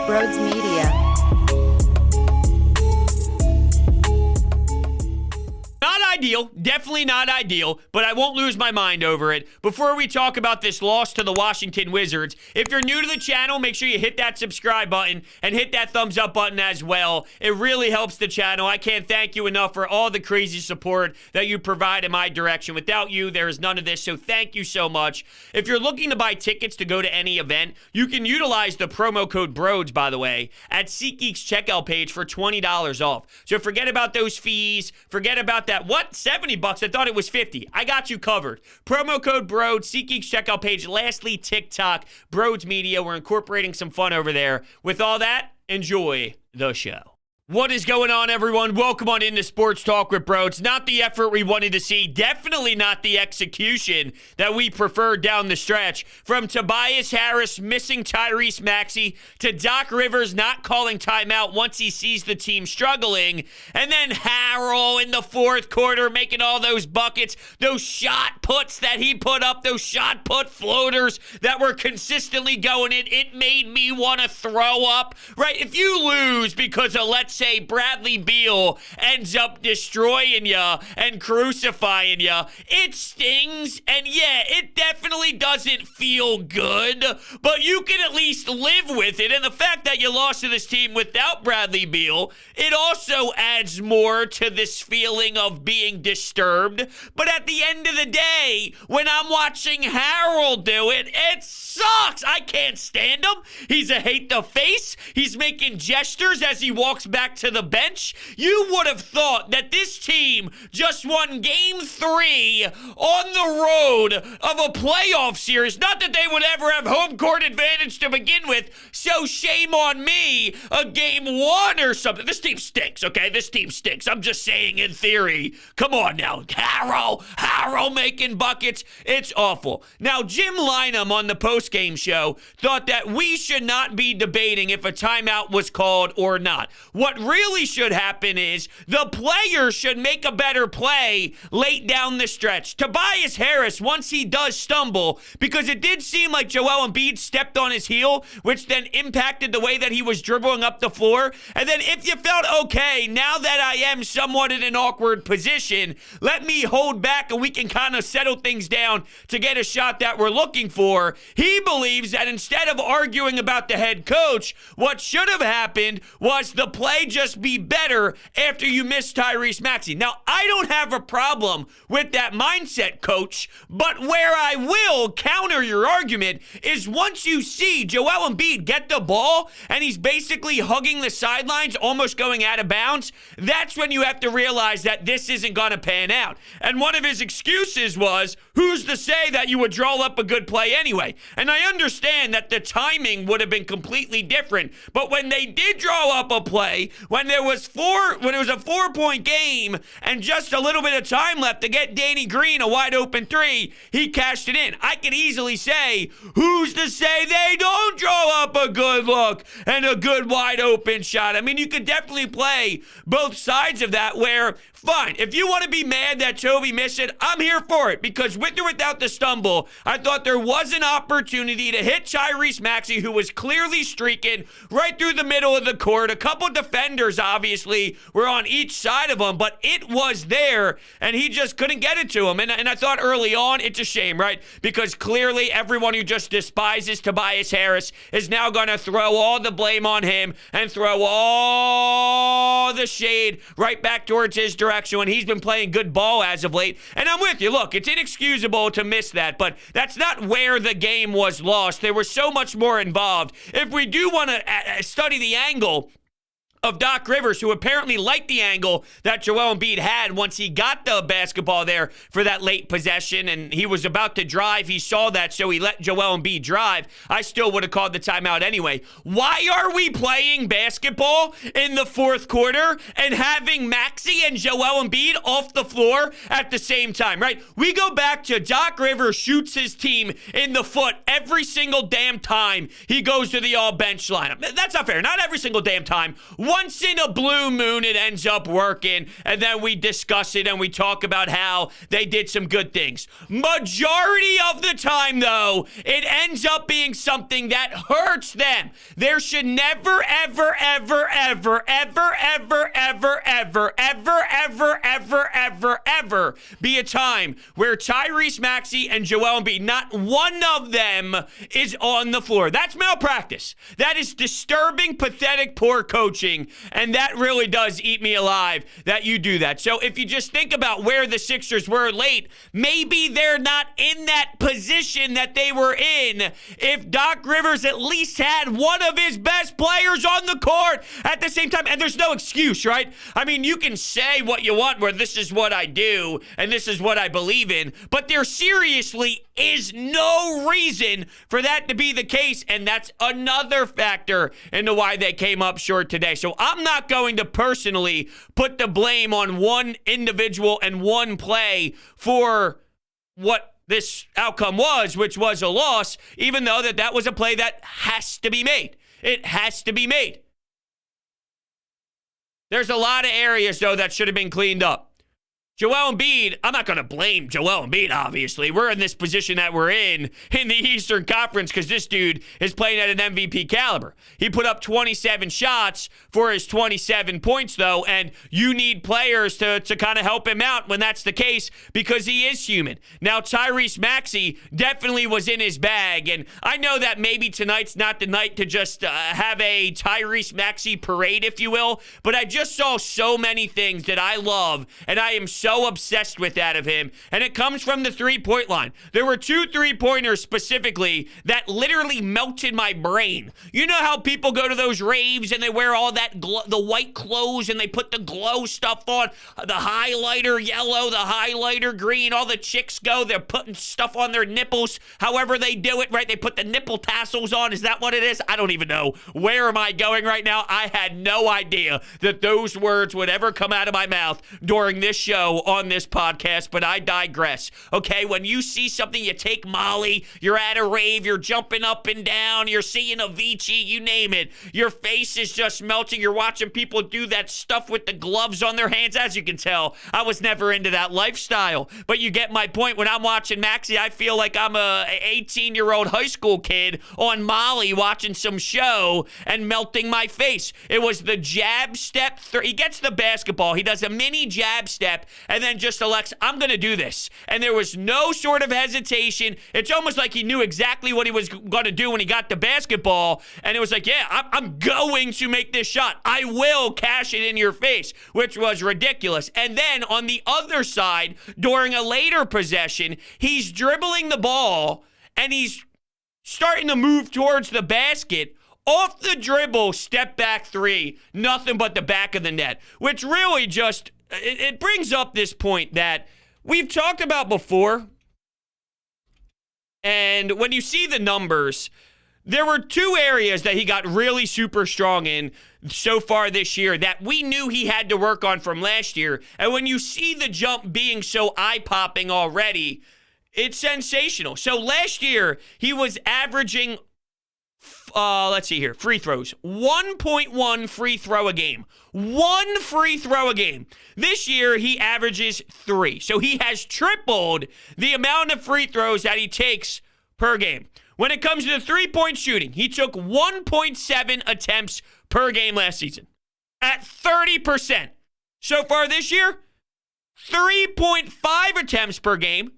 Broads Media. Not ideal, definitely not ideal, but I won't lose my mind over it. Before we talk about this loss to the Washington Wizards, if you're new to the channel, make sure you hit that subscribe button and hit that thumbs up button as well. It really helps the channel. I can't thank you enough for all the crazy support that you provide in my direction. Without you, there is none of this, so thank you so much. If you're looking to buy tickets to go to any event, you can utilize the promo code BROADS, by the way, at SeatGeek's checkout page for $20 off. So forget about those fees, forget about that. What? 70 bucks? I thought it was 50. I got you covered. Promo code BROADS, SeatGeek's checkout page. Lastly, TikTok, Broads Media. We're incorporating some fun over there. With all that, enjoy the show. What is going on, everyone? Welcome on into Sports Talk with Broads. Not the effort we wanted to see. Definitely not the execution that we preferred down the stretch. From Tobias Harris missing Tyrese Maxey to Doc Rivers not calling timeout once he sees the team struggling. And then Harrell in the fourth quarter making all those buckets, those shot puts that he put up, those shot put floaters that were consistently going in. It made me want to throw up, right? If you lose because of, let's say, Bradley Beal ends up destroying you and crucifying you, it stings, and yeah, it definitely doesn't feel good, but you can at least live with it. And the fact that you lost to this team without Bradley Beal, it also adds more to this feeling of being disturbed. But at the end of the day, when I'm watching Harrell do it, it sucks. I can't stand him. He's a hate to face. He's making gestures as he walks back to the bench. You would have thought that this team just won game 3 on the road of a playoff series. Not that they would ever have home court advantage to begin with, so shame on me, a game 1 or something. This team stinks, okay? This team stinks. I'm just saying in theory. Come on now. Harrell making buckets. It's awful. Now, Jim Lynam on the postgame show thought that we should not be debating if a timeout was called or not. What really should happen is the player should make a better play late down the stretch. Tobias Harris, once he does stumble, because it did seem like Joel Embiid stepped on his heel, which then impacted the way that he was dribbling up the floor. And then if you felt, okay, now that I am somewhat in an awkward position, let me hold back and we can kind of settle things down to get a shot that we're looking for. He believes that instead of arguing about the head coach, what should have happened was the play just be better after you miss Tyrese Maxey. Now, I don't have a problem with that mindset, coach, but where I will counter your argument is once you see Joel Embiid get the ball and he's basically hugging the sidelines, almost going out of bounds, that's when you have to realize that this isn't going to pan out. And one of his excuses was, who's to say that you would draw up a good play anyway? And I understand that the timing would have been completely different, but when they did draw up a play, when it was a 4-point game and just a little bit of time left to get Danny Green a wide open 3, he cashed it in. I could easily say, who's to say they don't draw up a good look and a good wide open shot? I mean, you could definitely play both sides of that where, fine, if you want to be mad that Toby missed it, I'm here for it, because with or without the stumble, I thought there was an opportunity to hit Tyrese Maxey, who was clearly streaking right through the middle of the court. A couple defenders, obviously, were on each side of him, but it was there, and he just couldn't get it to him. And I thought early on, it's a shame, right? Because clearly everyone who just despises Tobias Harris is now going to throw all the blame on him and throw all the shade right back towards his direction when he's been playing good ball as of late. And I'm with you. Look, it's inexcusable to miss that, but that's not where the game was lost. There was so much more involved. If we do want to study the angle of Doc Rivers, who apparently liked the angle that Joel Embiid had once he got the basketball there for that late possession, and he was about to drive. He saw that, so he let Joel Embiid drive. I still would have called the timeout anyway. Why are we playing basketball in the fourth quarter and having Maxey and Joel Embiid off the floor at the same time, right? We go back to Doc Rivers shoots his team in the foot every single damn time he goes to the all-bench lineup. That's not fair. Not every single damn time. Once in a blue moon, it ends up working, and then we discuss it and we talk about how they did some good things. Majority of the time, though, it ends up being something that hurts them. There should never, ever, ever, ever, ever, ever, ever, ever, ever, ever, ever, ever, ever be a time where Tyrese Maxey and Joel Embiid, not one of them is on the floor. That's malpractice. That is disturbing, pathetic, poor coaching, and that really does eat me alive that you do that. So if you just think about where the Sixers were late, maybe they're not in that position that they were in if Doc Rivers at least had one of his best players on the court at the same time. And there's no excuse, right? I mean, you can say what you want, where this is what I do and this is what I believe in, but there seriously is no reason for that to be the case, and that's another factor into why they came up short today. So I'm not going to personally put the blame on one individual and one play for what this outcome was, which was a loss, even though that was a play that has to be made. It has to be made. There's a lot of areas, though, that should have been cleaned up. Joel Embiid, I'm not going to blame Joel Embiid, obviously. We're in this position that we're in the Eastern Conference because this dude is playing at an MVP caliber. He put up 27 shots for his 27 points, though, and you need players to kind of help him out when that's the case because he is human. Now, Tyrese Maxey definitely was in his bag, and I know that maybe tonight's not the night to just have a Tyrese Maxey parade, if you will, but I just saw so many things that I love, and I am so obsessed with that of him, and it comes from the three-point line. There were 2 3-pointers specifically that literally melted my brain. You know how people go to those raves and they wear all that the white clothes and they put the glow stuff on, the highlighter yellow, the highlighter green, all the chicks go, they're putting stuff on their nipples, however they do it, right? They put the nipple tassels on. Is that what it is? I don't even know. Where am I going right now? I had no idea that those words would ever come out of my mouth during this show on this podcast, but I digress. Okay, when you see something, you take Molly, you're at a rave, you're jumping up and down, you're seeing Avicii, you name it. Your face is just melting. You're watching people do that stuff with the gloves on their hands. As you can tell, I was never into that lifestyle, but you get my point. When I'm watching Maxey, I feel like I'm a 18-year-old high school kid on Molly watching some show and melting my face. It was the jab step. He gets the basketball. He does a mini jab step, and then just elects, I'm going to do this. And there was no sort of hesitation. It's almost like he knew exactly what he was going to do when he got the basketball. And it was like, yeah, I'm going to make this shot. I will cash it in your face, which was ridiculous. And then on the other side, during a later possession, he's dribbling the ball and he's starting to move towards the basket. Off the dribble, step back 3, nothing but the back of the net, which really just, it brings up this point that we've talked about before. And when you see the numbers, there were 2 areas that he got really super strong in so far this year that we knew he had to work on from last year. And when you see the jump being so eye-popping already, it's sensational. So last year, he was averaging let's see here, free throws. 1.1 free throw a game. 1 free throw a game. This year, he averages 3. So he has tripled the amount of free throws that he takes per game. When it comes to the three-point shooting, he took 1.7 attempts per game last season at 30%. So far this year, 3.5 attempts per game,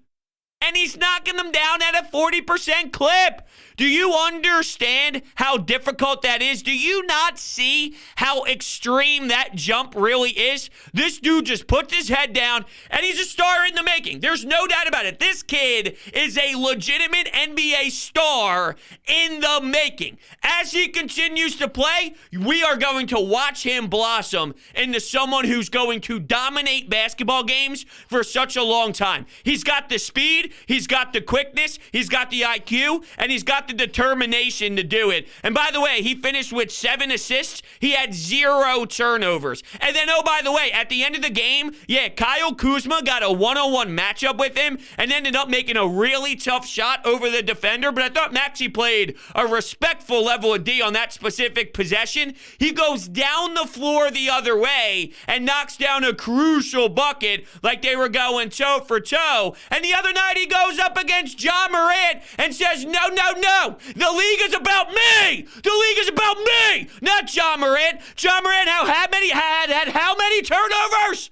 and he's knocking them down at a 40% clip. Do you understand how difficult that is? Do you not see how extreme that jump really is? This dude just puts his head down, and he's a star in the making. There's no doubt about it. This kid is a legitimate NBA star in the making. As he continues to play, we are going to watch him blossom into someone who's going to dominate basketball games for such a long time. He's got the speed, he's got the quickness, he's got the IQ, and he's got got the determination to do it. And by the way, he finished with 7 assists. He had 0 turnovers. And then, oh, by the way, at the end of the game, yeah, Kyle Kuzma got a one-on-one matchup with him and ended up making a really tough shot over the defender. But I thought Maxey played a respectful level of D on that specific possession. He goes down the floor the other way and knocks down a crucial bucket like they were going toe for toe. And the other night he goes up against Ja Morant and says, no, no, no, the league is about me. The league is about me, not Ja Morant. Ja Morant had how many turnovers?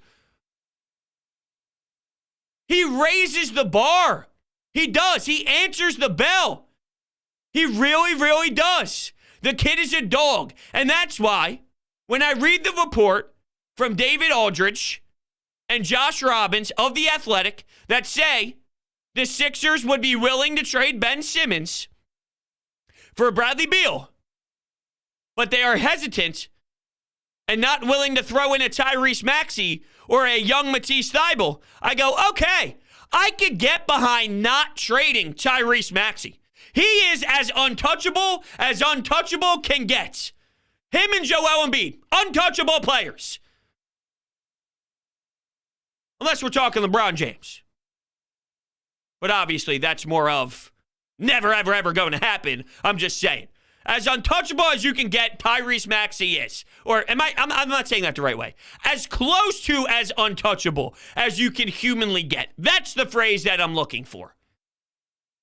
He raises the bar. He does. He answers the bell. He really, really does. The kid is a dog. And that's why when I read the report from David Aldridge and Josh Robbins of The Athletic that say the Sixers would be willing to trade Ben Simmons for Bradley Beal, but they are hesitant and not willing to throw in a Tyrese Maxey or a young Matisse Thybulle, I go, okay, I could get behind not trading Tyrese Maxey. He is as untouchable can get. Him and Joel Embiid, untouchable players. Unless we're talking LeBron James. But obviously, that's more of never, ever, ever going to happen. I'm just saying. As untouchable as you can get, Tyrese Maxey is. Or I'm not saying that the right way. As close to as untouchable as you can humanly get. That's the phrase that I'm looking for.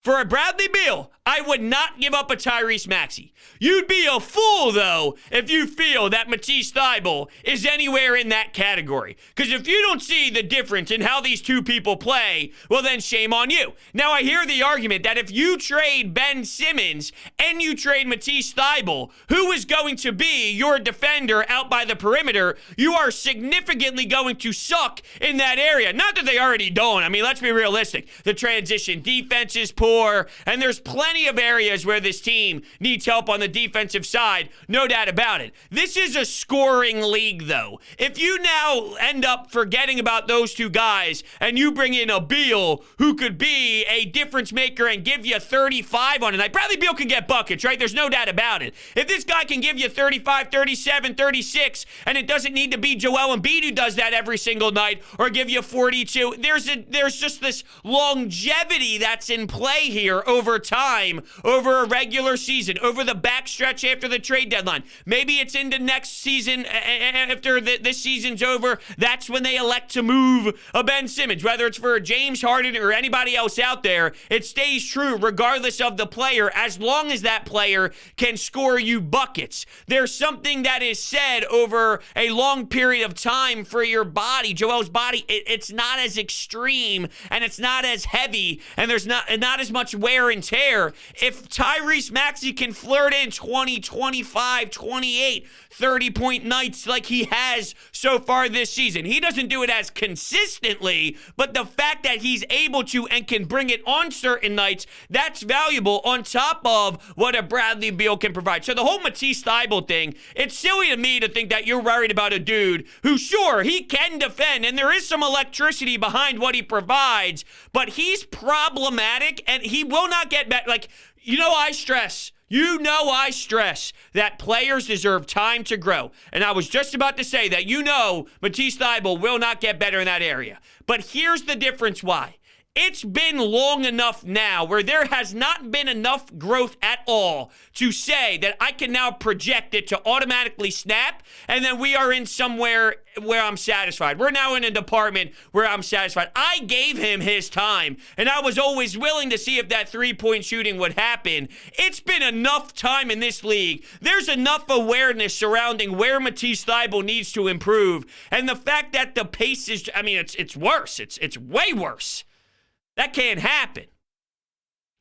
For a Bradley Beal, I would not give up a Tyrese Maxey. You'd be a fool, though, if you feel that Matisse Thybulle is anywhere in that category. Because if you don't see the difference in how these two people play, well, then shame on you. Now, I hear the argument that if you trade Ben Simmons and you trade Matisse Thybulle, who is going to be your defender out by the perimeter, you are significantly going to suck in that area. Not that they already don't. I mean, let's be realistic. The transition defense is poor, and there's plenty of areas where this team needs help on the defensive side, no doubt about it. This is a scoring league, though. If you now end up forgetting about those two guys and you bring in a Beal who could be a difference maker and give you 35 on a night, Bradley Beal can get buckets, right? There's no doubt about it. If this guy can give you 35, 37, 36, and it doesn't need to be Joel Embiid who does that every single night or give you 42, there's just this longevity that's in play here over time, over a regular season, over the backstretch after the trade deadline. Maybe it's into next season. After this season's over, that's when they elect to move a Ben Simmons. Whether it's for James Harden or anybody else out there, it stays true regardless of the player, as long as that player can score you buckets. There's something that is said over a long period of time for your body. Joel's body, it's not as extreme and it's not as heavy, and there's not as much wear and tear. If Tyrese Maxey can flirt in 20, 25, 28, 30-point nights like he has so far this season, he doesn't do it as consistently, but the fact that he's able to and can bring it on certain nights, that's valuable on top of what a Bradley Beal can provide. So the whole Matisse Thybulle thing, it's silly to me to think that you're worried about a dude who, sure, he can defend, and there is some electricity behind what he provides, but he's problematic, and he will not get back. Like, I stress that players deserve time to grow. And I was just about to say that Matisse Thybulle will not get better in that area. But here's the difference why. It's been long enough now where there has not been enough growth at all to say that I can now project it to automatically snap, and then we are in somewhere where I'm satisfied. We're now in a department where I'm satisfied. I gave him his time, and I was always willing to see if that three-point shooting would happen. It's been enough time in this league. There's enough awareness surrounding where Matisse Thybulle needs to improve, and the fact that the pace is, it's worse. It's way worse. That can't happen.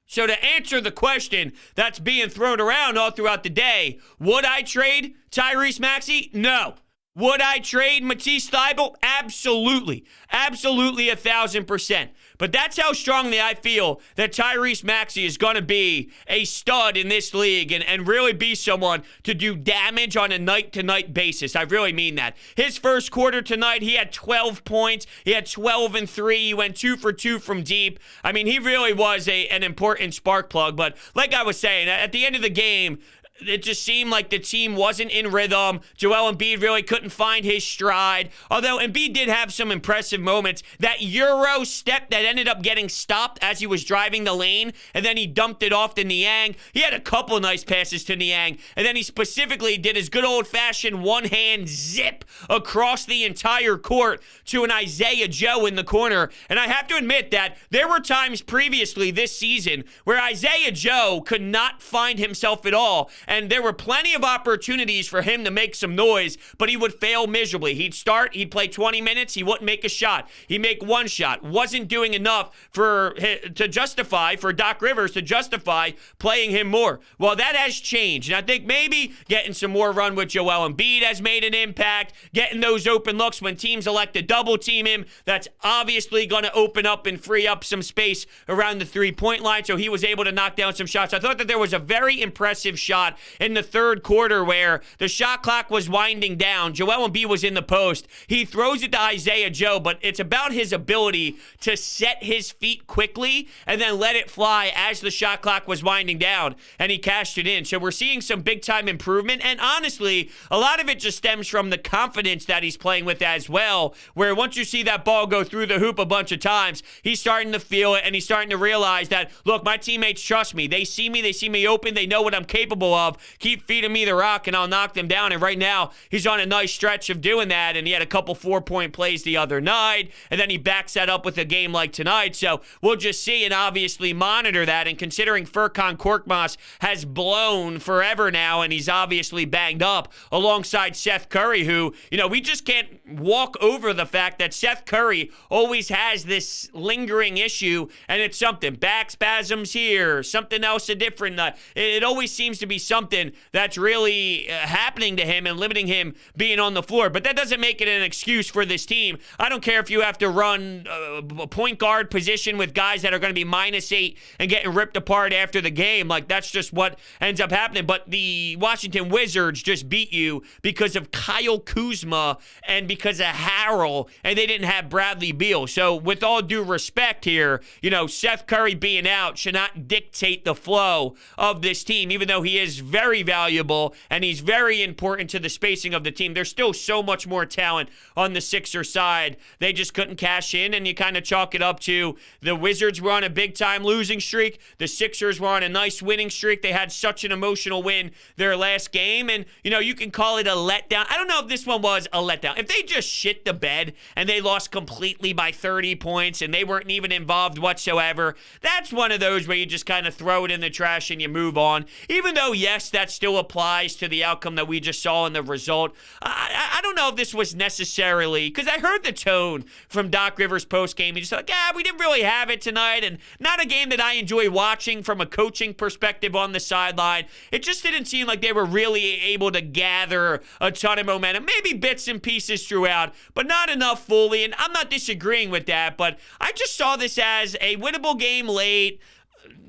So to answer the question that's being thrown around all throughout the day, would I trade Tyrese Maxey? No. Would I trade Matisse Thybulle? Absolutely. Absolutely 1,000%. But that's how strongly I feel that Tyrese Maxey is going to be a stud in this league and really be someone to do damage on a night-to-night basis. I really mean that. His first quarter tonight, he had 12 points. He had 12 and 3. He went 2 for 2 from deep. I mean, he really was an important spark plug. But like I was saying, at the end of the game, it just seemed like the team wasn't in rhythm. Joel Embiid really couldn't find his stride. Although Embiid did have some impressive moments. That Euro step that ended up getting stopped as he was driving the lane, and then he dumped it off to Niang. He had a couple nice passes to Niang, and then he specifically did his good old-fashioned one-hand zip across the entire court to an Isaiah Joe in the corner. And I have to admit that there were times previously this season where Isaiah Joe could not find himself at all. And there were plenty of opportunities for him to make some noise, but he would fail miserably. He'd start, he'd play 20 minutes, he wouldn't make a shot. He'd make one shot. Wasn't doing enough for Doc Rivers to justify playing him more. Well, that has changed. And I think maybe getting some more run with Joel Embiid has made an impact. Getting those open looks when teams elect to double team him, that's obviously going to open up and free up some space around the three-point line. So he was able to knock down some shots. I thought that there was a very impressive shot in the third quarter where the shot clock was winding down. Joel Embiid was in the post. He throws it to Isaiah Joe, but it's about his ability to set his feet quickly and then let it fly as the shot clock was winding down, and he cashed it in. So we're seeing some big-time improvement, and honestly, a lot of it just stems from the confidence that he's playing with as well, where once you see that ball go through the hoop a bunch of times, he's starting to feel it, and he's starting to realize that, look, my teammates trust me. They see me open. They know what I'm capable of. Keep feeding me the rock, and I'll knock them down. And right now, he's on a nice stretch of doing that, and he had a couple 4-point plays the other night, and then he backs that up with a game like tonight. So we'll just see and obviously monitor that. And considering Furkan Korkmaz has blown forever now, and he's obviously banged up alongside Seth Curry, who, we just can't walk over the fact that Seth Curry always has this lingering issue, and it's something. Back spasms here, something else different. It always seems to be something that's really happening to him and limiting him being on the floor. But that doesn't make it an excuse for this team. I don't care if you have to run a point guard position with guys that are going to be -8 and getting ripped apart after the game. Like, that's just what ends up happening. But the Washington Wizards just beat you because of Kyle Kuzma and because of Harrell, and they didn't have Bradley Beal. So with all due respect here, Seth Curry being out should not dictate the flow of this team, even though he is very valuable and he's very important to the spacing of the team. There's still so much more talent on the Sixers side. They just couldn't cash in, and you kind of chalk it up to the Wizards were on a big-time losing streak. The Sixers were on a nice winning streak. They had such an emotional win their last game, and, you can call it a letdown. I don't know if this one was a letdown. If they just shit the bed and they lost completely by 30 points and they weren't even involved whatsoever, that's one of those where you just kind of throw it in the trash and you move on. Even though, yes, that still applies to the outcome that we just saw in the result. I don't know if this was necessarily, because I heard the tone from Doc Rivers post-game. He just said, we didn't really have it tonight, and not a game that I enjoy watching from a coaching perspective on the sideline. It just didn't seem like they were really able to gather a ton of momentum. Maybe bits and pieces throughout, but not enough fully, and I'm not disagreeing with that, but I just saw this as a winnable game late.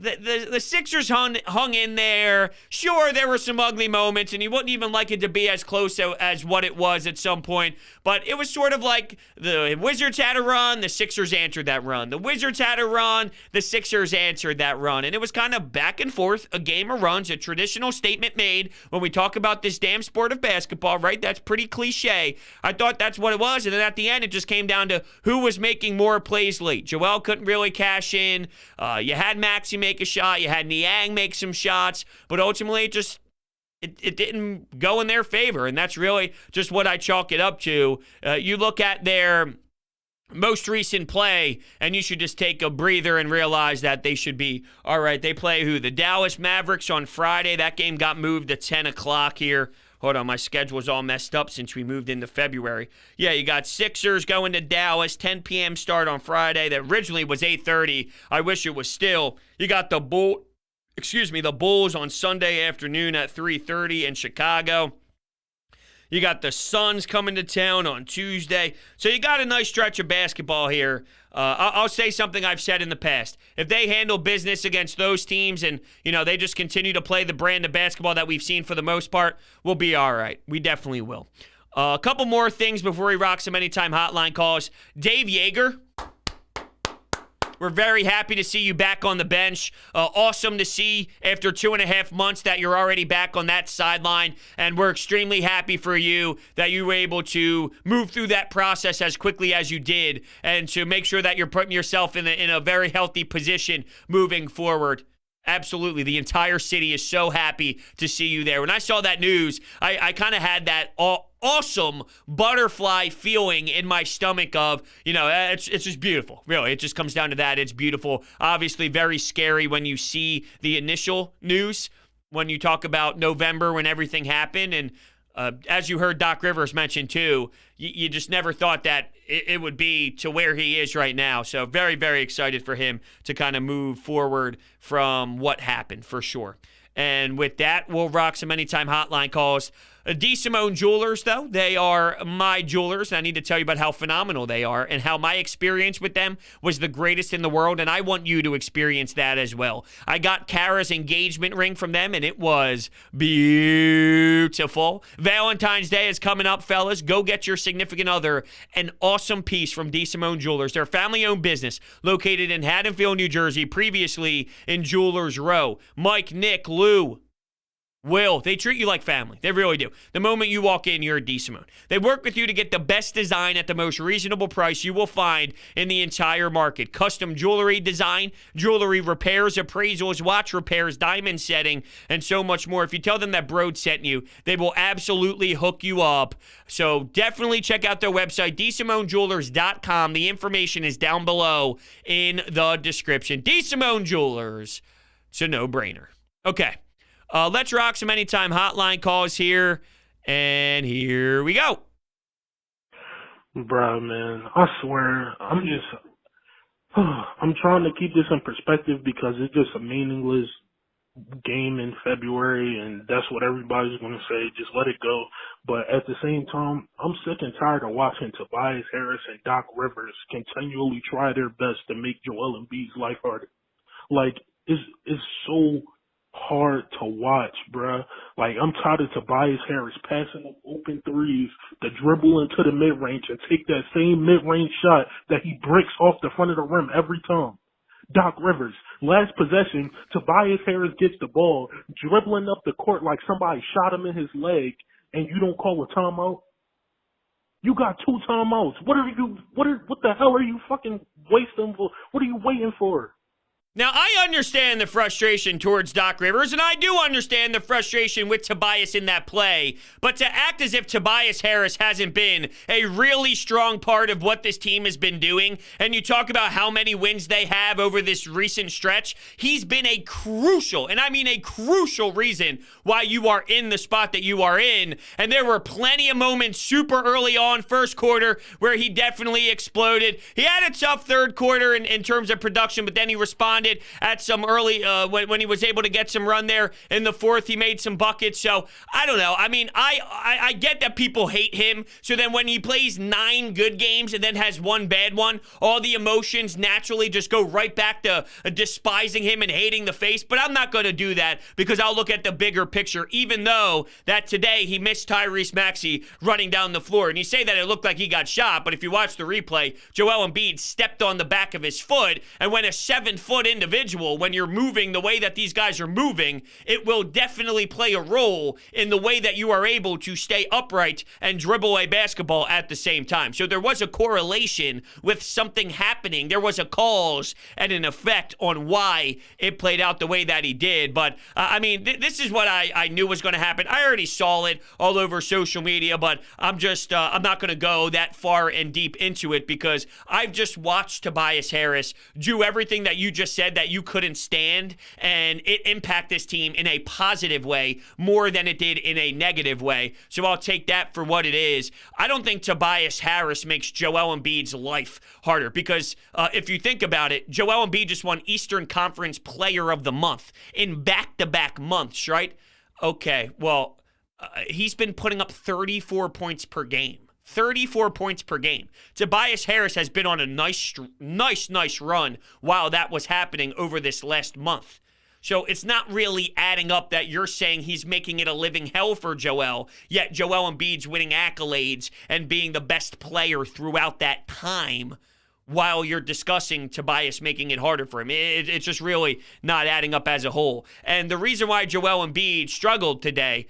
The Sixers hung in there. Sure, there were some ugly moments, and you wouldn't even like it to be as close as what it was at some point. But it was sort of like the Wizards had a run, the Sixers answered that run. The Wizards had a run, the Sixers answered that run. And it was kind of back and forth, a game of runs, a traditional statement made when we talk about this damn sport of basketball, right? That's pretty cliche. I thought that's what it was. And then at the end, it just came down to who was making more plays late. Joel couldn't really cash in. You had Maxey make a shot. You had Niang make some shots. But ultimately, it didn't go in their favor. And that's really just what I chalk it up to. You look at their most recent play, and you should just take a breather and realize that they should be all right. They play who? The Dallas Mavericks on Friday. That game got moved to 10 o'clock here. Hold on, my schedule's all messed up since we moved into February. Yeah, you got Sixers going to Dallas, 10 p.m. start on Friday. That originally was 8:30. I wish it was still. You got the Bulls on Sunday afternoon at 3:30 in Chicago. You got the Suns coming to town on Tuesday. So you got a nice stretch of basketball here. I'll say something I've said in the past. If they handle business against those teams and, they just continue to play the brand of basketball that we've seen for the most part, we'll be all right. We definitely will. A couple more things before we rock some Anytime Hotline calls. Dave Yeager. We're very happy to see you back on the bench. Awesome to see after 2.5 months that you're already back on that sideline. And we're extremely happy for you that you were able to move through that process as quickly as you did and to make sure that you're putting yourself in a very healthy position moving forward. Absolutely. The entire city is so happy to see you there. When I saw that news, I kind of had that awesome butterfly feeling in my stomach of, it's just beautiful. Really, it just comes down to that. It's beautiful. Obviously, very scary when you see the initial news, when you talk about November when everything happened. And as you heard Doc Rivers mention too, you just never thought that it would be to where he is right now. So very, very excited for him to kind of move forward from what happened for sure. And with that, we'll rock some Anytime Hotline calls. DeSimone Jewelers, though, they are my jewelers. And I need to tell you about how phenomenal they are and how my experience with them was the greatest in the world. And I want you to experience that as well. I got Kara's engagement ring from them, and it was beautiful. Valentine's Day is coming up, fellas. Go get your significant other an awesome piece from DeSimone Jewelers. They're a family-owned business located in Haddonfield, New Jersey, previously in Jewelers Row. Mike, Nick, Lou, Will, they treat you like family. They really do. The moment you walk in, you're a DeSimone. They work with you to get the best design at the most reasonable price you will find in the entire market. Custom jewelry design, jewelry repairs, appraisals, watch repairs, diamond setting, and so much more. If you tell them that Broad sent you, they will absolutely hook you up. So definitely check out their website, DeSimoneJewelers.com. The information is down below in the description. DeSimone Jewelers. It's a no-brainer. Okay. Let's rock some Anytime Hotline calls here, and here we go. Bruh, man, I swear, I'm trying to keep this in perspective because it's just a meaningless game in February, and that's what everybody's going to say, just let it go. But at the same time, I'm sick and tired of watching Tobias Harris and Doc Rivers continually try their best to make Joel Embiid's life harder. Like, it's so hard to watch, bruh. Like, I'm tired of Tobias Harris passing up open threes to dribble into the mid-range and take that same mid-range shot that he bricks off the front of the rim every time. Doc Rivers, last possession, Tobias Harris gets the ball, dribbling up the court like somebody shot him in his leg, and you don't call a timeout? You got 2 timeouts. What the hell are you fucking wasting for? What are you waiting for? Now, I understand the frustration towards Doc Rivers, and I do understand the frustration with Tobias in that play, but to act as if Tobias Harris hasn't been a really strong part of what this team has been doing, and you talk about how many wins they have over this recent stretch, he's been a crucial, and I mean a crucial reason why you are in the spot that you are in, and there were plenty of moments super early on, first quarter, where he definitely exploded. He had a tough third quarter in terms of production, but then he responded at some early, when he was able to get some run there in the fourth, he made some buckets. So I don't know. I mean, I get that people hate him. So then when he plays 9 good games and then has 1 bad one, all the emotions naturally just go right back to despising him and hating the face. But I'm not going to do that because I'll look at the bigger picture, even though that today he missed Tyrese Maxey running down the floor. And you say that it looked like he got shot, but if you watch the replay, Joel Embiid stepped on the back of his foot, and when a 7-foot individual, when you're moving the way that these guys are moving, it will definitely play a role in the way that you are able to stay upright and dribble a basketball at the same time. So there was a correlation with something happening. There was a cause and an effect on why it played out the way that he did. But I mean, this is what I knew was going to happen. I already saw it all over social media, but I'm not going to go that far and deep into it because I've just watched Tobias Harris do everything that you just said that you couldn't stand, and it impact this team in a positive way more than it did in a negative way. So I'll take that for what it is. I don't think Tobias Harris makes Joel Embiid's life harder because if you think about it, Joel Embiid just won Eastern Conference Player of the Month in back-to-back months, right? Okay, well, he's been putting up 34 points per game. 34 points per game. Tobias Harris has been on a nice run while that was happening over this last month. So it's not really adding up that you're saying he's making it a living hell for Joel, yet Joel Embiid's winning accolades and being the best player throughout that time while you're discussing Tobias making it harder for him. It's just really not adding up as a whole. And the reason why Joel Embiid struggled today,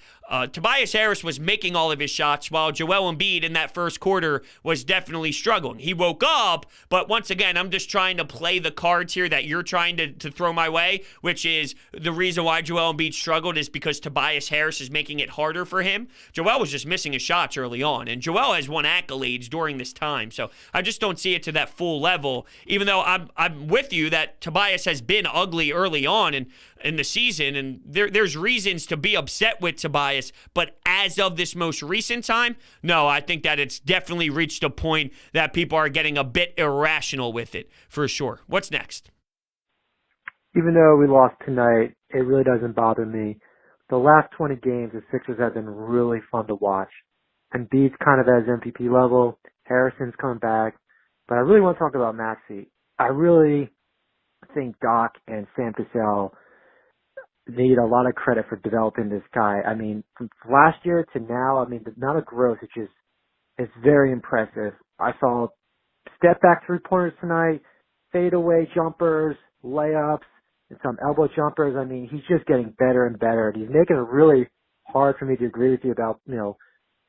Tobias Harris was making all of his shots while Joel Embiid in that first quarter was definitely struggling. He woke up, but once again, I'm just trying to play the cards here that you're trying to throw my way, which is the reason why Joel Embiid struggled is because Tobias Harris is making it harder for him. Joel was just missing his shots early on, and Joel has won accolades during this time, so I just don't see it to that full level, even though I'm with you that Tobias has been ugly early on in the season, and there's reasons to be upset with Tobias, but as of this most recent time, no, I think that it's definitely reached a point that people are getting a bit irrational with it, for sure. What's next? Even though we lost tonight, it really doesn't bother me. The last 20 games, the Sixers have been really fun to watch. Embiid's kind of at his MVP level. Harrison's coming back. But I really want to talk about Maxey. I really think Doc and Sam Cassell need a lot of credit for developing this guy. I mean, from last year to now, I mean, the amount of growth it's very impressive. I saw step back three-pointers tonight, fadeaway jumpers, layups, and some elbow jumpers. I mean, he's just getting better and better. And he's making it really hard for me to agree with you about,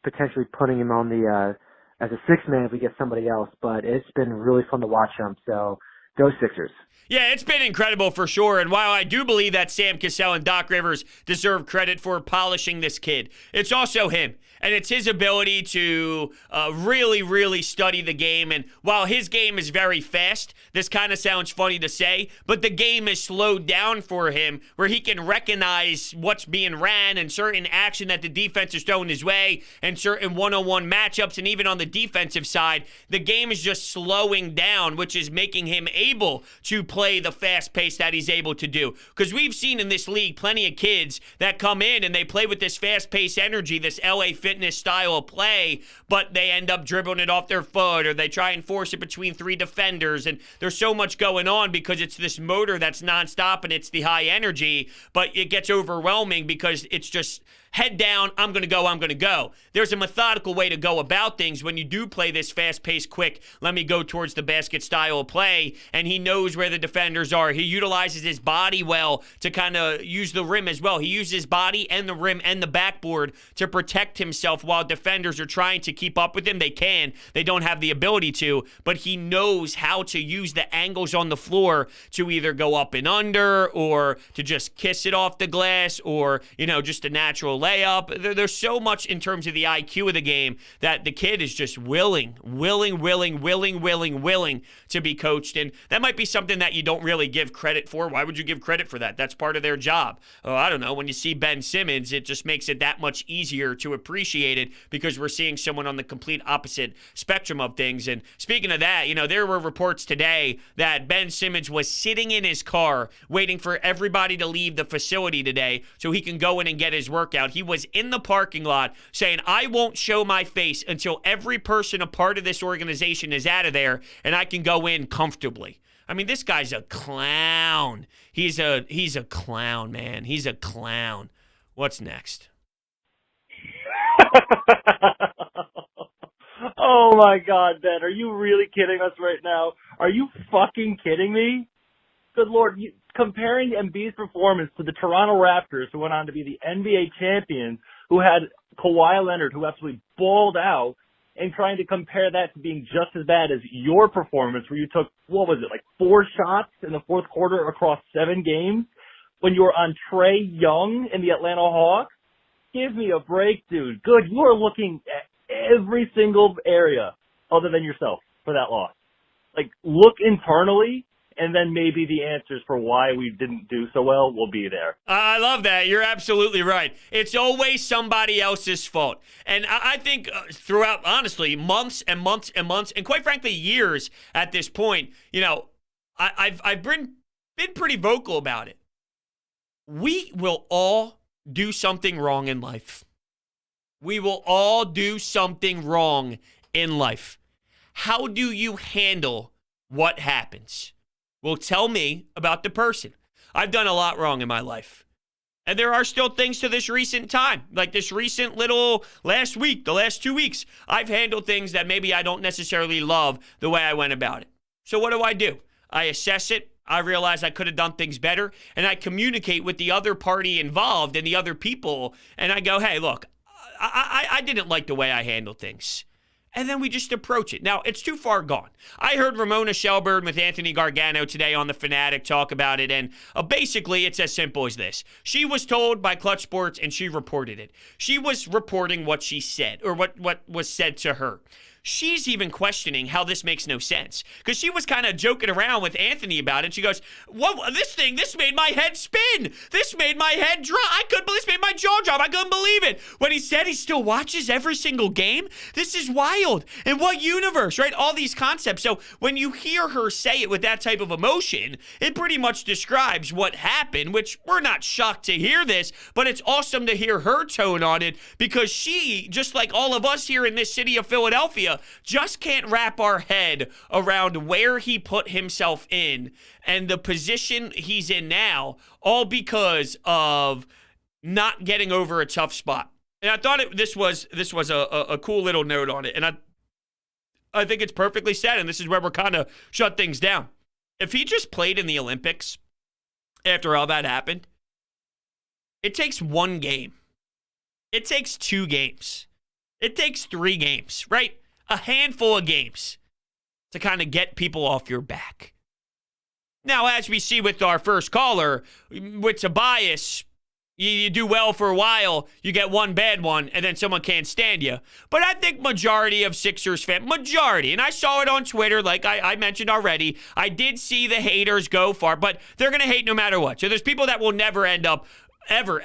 potentially putting him on the as a sixth man if we get somebody else. But it's been really fun to watch him. So go Sixers. Yeah, it's been incredible for sure. And while I do believe that Sam Cassell and Doc Rivers deserve credit for polishing this kid, it's also him. And it's his ability to really study the game. And while his game is very fast, this kind of sounds funny to say, but the game is slowed down for him where he can recognize what's being ran and certain action that the defense is throwing his way and certain one-on-one matchups. And even on the defensive side, the game is just slowing down, which is making him able to play the fast pace that he's able to do. Because we've seen in this league plenty of kids that come in and they play with this fast-paced energy, this LA Fitness style of play, but they end up dribbling it off their foot or they try and force it between three defenders. And there's so much going on because it's this motor that's nonstop and it's the high energy, but it gets overwhelming because it's just head down, I'm going to go. There's a methodical way to go about things when you do play this fast-paced, quick, let me go towards the basket style of play, and he knows where the defenders are. He utilizes his body well to kind of use the rim as well. He uses his body and the rim and the backboard to protect himself while defenders are trying to keep up with him. They can. They don't have the ability to, but he knows how to use the angles on the floor to either go up and under or to just kiss it off the glass or, just a natural layup. There's so much in terms of the IQ of the game that the kid is just willing to be coached. And that might be something that you don't really give credit for. Why would you give credit for that? That's part of their job. Oh, I don't know. When you see Ben Simmons, it just makes it that much easier to appreciate it because we're seeing someone on the complete opposite spectrum of things. And speaking of that, there were reports today that Ben Simmons was sitting in his car waiting for everybody to leave the facility today so he can go in and get his workout. He was in the parking lot saying, I won't show my face until every person a part of this organization is out of there and I can go in comfortably. I mean, this guy's a clown. He's a clown, man. He's a clown. What's next? Oh my God, Ben, are you really kidding us right now? Are you fucking kidding me? Good Lord, comparing Embiid's performance to the Toronto Raptors, who went on to be the NBA champions, who had Kawhi Leonard, who absolutely balled out, and trying to compare that to being just as bad as your performance, where you took, 4 shots in the fourth quarter across 7 games, when you were on Trae Young in the Atlanta Hawks? Give me a break, dude. Good, you are looking at every single area other than yourself for that loss. Look internally, and then maybe the answers for why we didn't do so well will be there. I love that. You're absolutely right. It's always somebody else's fault. And I think throughout, honestly, months and months and months, and quite frankly, years at this point, I've been pretty vocal about it. We will all do something wrong in life. We will all do something wrong in life. How do you handle what happens? Well, tell me about the person. I've done a lot wrong in my life. And there are still things to this recent time, like this recent little last week, the last 2 weeks. I've handled things that maybe I don't necessarily love the way I went about it. So what do? I assess it. I realize I could have done things better. And I communicate with the other party involved and the other people. And I go, hey, look, I didn't like the way I handled things. And then we just approach it. Now, it's too far gone. I heard Ramona Shelburne with Anthony Gargano today on The Fanatic talk about it, and basically it's as simple as this. She was told by Clutch Sports, and she reported it. She was reporting what she said, or what was said to her. She's even questioning how this makes no sense, because she was kind of joking around with Anthony about it. She goes, "What? This made my head spin. This made my head drop. This made my jaw drop. I couldn't believe it." When he said he still watches every single game, this is wild. In what universe, right? All these concepts. So when you hear her say it with that type of emotion, it pretty much describes what happened, which we're not shocked to hear this, but it's awesome to hear her tone on it, because she, just like all of us here in this city of Philadelphia, just can't wrap our head around where he put himself in and the position he's in now, all because of not getting over a tough spot. And I thought this was a cool little note on it, and I think it's perfectly said, and this is where we're kind of shut things down. If he just played in the Olympics after all that happened, it takes 1 game. It takes 2 games. It takes 3 games, right? A handful of games to kind of get people off your back. Now, as we see with our first caller, with Tobias, you do well for a while, you get one bad one, and then someone can't stand you. But I think majority of Sixers fans, and I saw it on Twitter, like I mentioned already, I did see the haters go far, but they're going to hate no matter what. So there's people that will never end up ever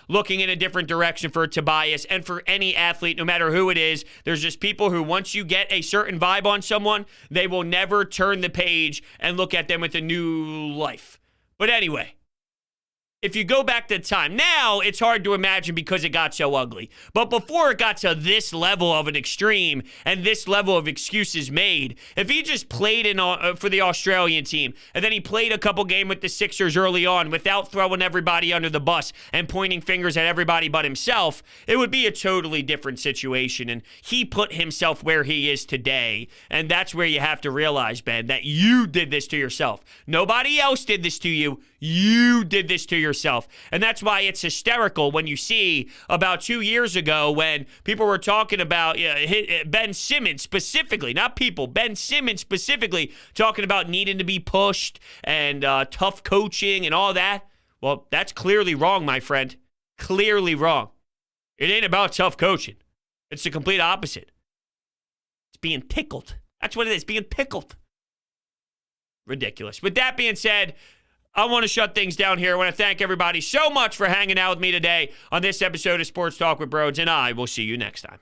looking in a different direction for Tobias, and for any athlete, no matter who it is. There's just people who, once you get a certain vibe on someone, they will never turn the page and look at them with a new life. But anyway, if you go back to time, now it's hard to imagine because it got so ugly. But before it got to this level of an extreme and this level of excuses made, if he just played for the Australian team, and then he played a couple games with the Sixers early on without throwing everybody under the bus and pointing fingers at everybody but himself, it would be a totally different situation. And he put himself where he is today. And that's where you have to realize, Ben, that you did this to yourself. Nobody else did this to you. You did this to yourself. And that's why it's hysterical when you see about 2 years ago when people were talking about Ben Simmons specifically, not people, Ben Simmons specifically, talking about needing to be pushed and tough coaching and all that. Well, that's clearly wrong, my friend. Clearly wrong. It ain't about tough coaching. It's the complete opposite. It's being tickled. That's what it is, being tickled. Ridiculous. With that being said, I want to shut things down here. I want to thank everybody so much for hanging out with me today on this episode of Sports Talk with Broads, and I will see you next time.